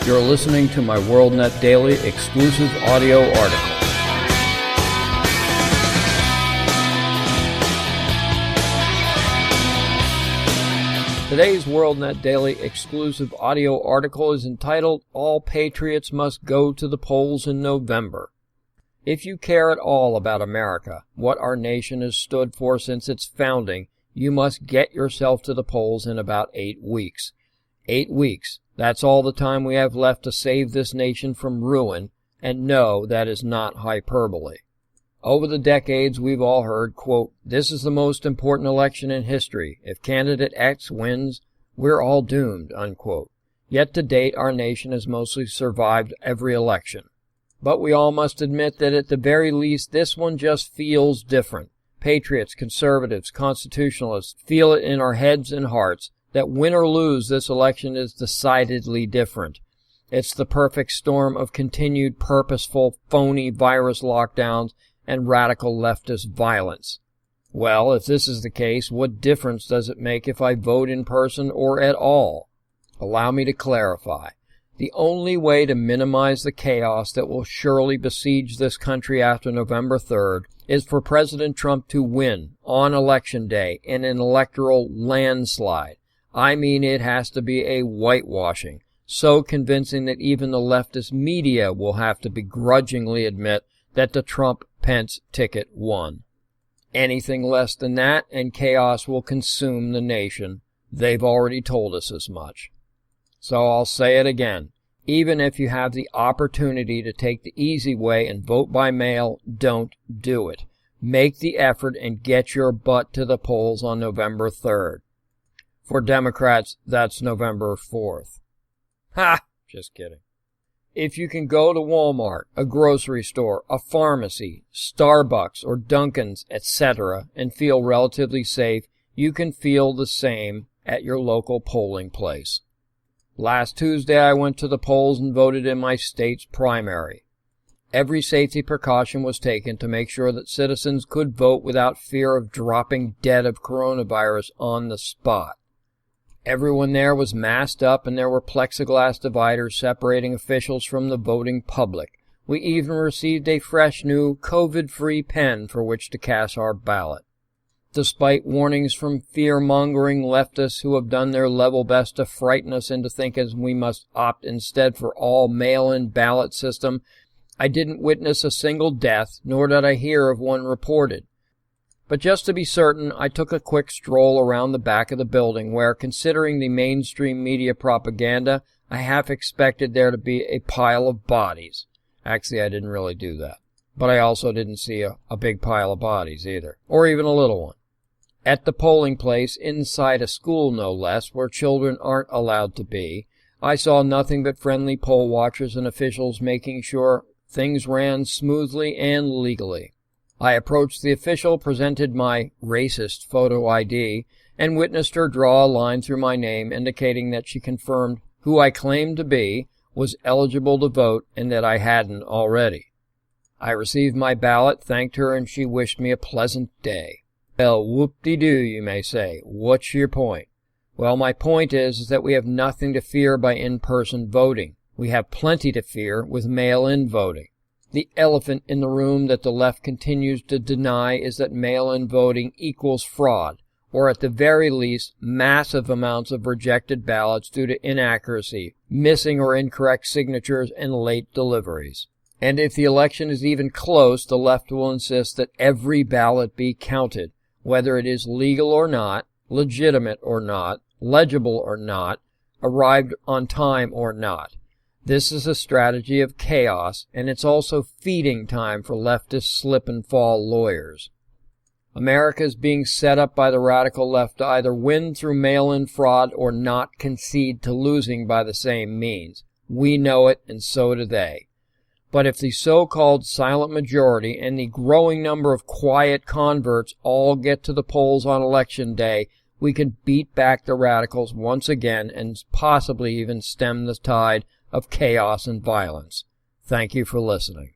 You're listening to my WorldNet Daily exclusive audio article. Today's WorldNet Daily exclusive audio article is entitled, All Patriots Must Go to the Polls in November. If you care at all about America, what our nation has stood for since its founding, you must get yourself to the polls in about 8 weeks. 8 weeks. That's all the time we have left to save this nation from ruin, and no, that is not hyperbole. Over the decades, we've all heard, quote, "This is the most important election in history. If candidate X wins, we're all doomed," unquote. Yet to date, our nation has mostly survived every election. But we all must admit that at the very least, this one just feels different. Patriots, conservatives, constitutionalists feel it in our heads and hearts that win or lose, this election is decidedly different. It's the perfect storm of continued purposeful, phony virus lockdowns and radical leftist violence. Well, if this is the case, what difference does it make if I vote in person or at all? Allow me to clarify. The only way to minimize the chaos that will surely besiege this country after November 3rd is for President Trump to win on Election Day in an electoral landslide. I mean, it has to be a whitewashing, so convincing that even the leftist media will have to begrudgingly admit that the Trump-Pence ticket won. Anything less than that, and chaos will consume the nation. They've already told us as much. So I'll say it again. Even if you have the opportunity to take the easy way and vote by mail, don't do it. Make the effort and get your butt to the polls on November 3rd. For Democrats, that's November 4th. Ha! Just kidding. If you can go to Walmart, a grocery store, a pharmacy, Starbucks, or Dunkin's, etc., and feel relatively safe, you can feel the same at your local polling place. Last Tuesday, I went to the polls and voted in my state's primary. Every safety precaution was taken to make sure that citizens could vote without fear of dropping dead of coronavirus on the spot. Everyone there was masked up, and there were plexiglass dividers separating officials from the voting public. We even received a fresh new COVID-free pen for which to cast our ballot. Despite warnings from fear-mongering leftists who have done their level best to frighten us into thinking we must opt instead for all mail-in ballot system, I didn't witness a single death, nor did I hear of one reported. But just to be certain, I took a quick stroll around the back of the building where, considering the mainstream media propaganda, I half expected there to be a pile of bodies. Actually, I didn't really do that. But I also didn't see a big pile of bodies either, or even a little one. At the polling place, inside a school no less, where children aren't allowed to be, I saw nothing but friendly poll watchers and officials making sure things ran smoothly and legally. I approached the official, presented my racist photo ID, and witnessed her draw a line through my name indicating that she confirmed who I claimed to be was eligible to vote and that I hadn't already. I received my ballot, thanked her, and she wished me a pleasant day. Well, whoop-de-doo, you may say. What's your point? Well, my point is that we have nothing to fear by in-person voting. We have plenty to fear with mail-in voting. The elephant in the room that the left continues to deny is that mail-in voting equals fraud, or at the very least, massive amounts of rejected ballots due to inaccuracy, missing or incorrect signatures, and late deliveries. And if the election is even close, the left will insist that every ballot be counted, whether it is legal or not, legitimate or not, legible or not, arrived on time or not. This is a strategy of chaos, and it's also feeding time for leftist slip-and-fall lawyers. America is being set up by the radical left to either win through mail-in fraud or not concede to losing by the same means. We know it, and so do they. But if the so-called silent majority and the growing number of quiet converts all get to the polls on Election Day, we can beat back the radicals once again and possibly even stem the tide of chaos and violence. Thank you for listening.